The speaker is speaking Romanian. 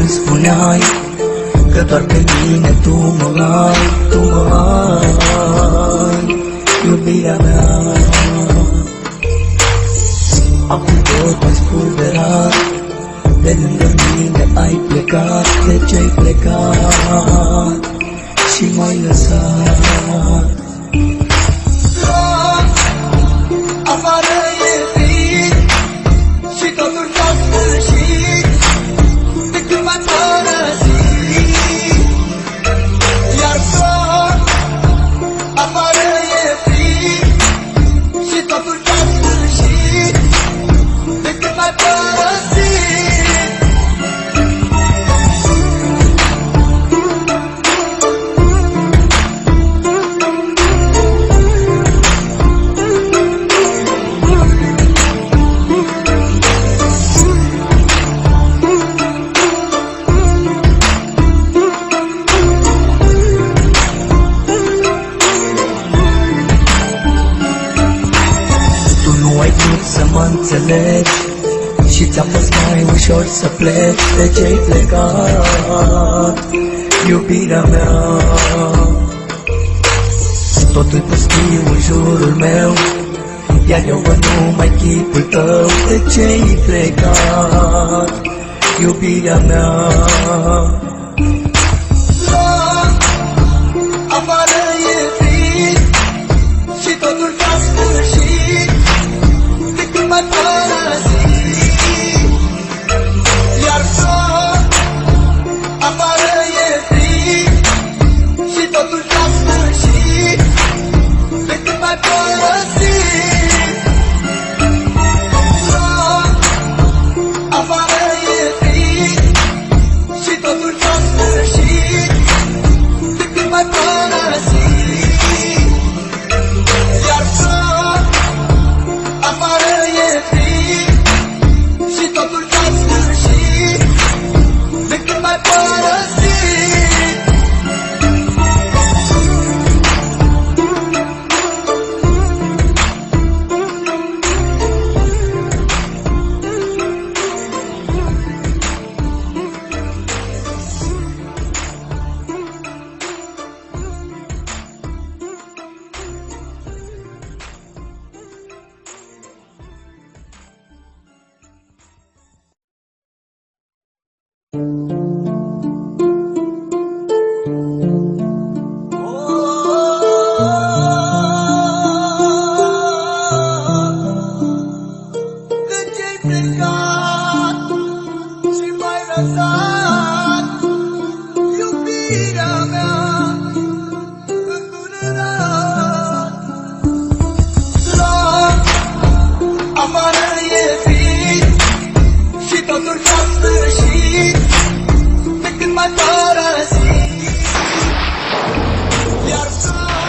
Spuneai că doar pe mine tu mă ai, iubirea mea. Acum tot m-ai spulberat, de lângă mine ai plecat. De ce ai plecat și m-ai lăsat? Afară e frig și totul s-a sfârșit de când m-ai părăsit. Iar tot afară e frig și totul s-a sfârșit de când m-ai părăsit. Să mă înțelegi și ți-a fost mai ușor să pleci. De ce-ai plecat, iubirea mea? Totul pustiu în jurul meu, iar eu văd numai chipul tău. De ce-ai plecat, iubirea mea? Afară e frig și totul s-a sfârșit de când m-ai părăsit. Iar tot afară e frig și totul s-a sfârșit de când m-ai părăsit. Tot afară e frig și totul s-a sfârșit de când m-ai părăsit. Iar tot afară e frig și totul s-a sfârșit de când m-ai părăsit. De ce-ai plecat și m-ai lăsat, iubirea mea, îndurerat? Loc, afară e frig și totul s-a sfârșit de când m-ai părăsit. Iar tot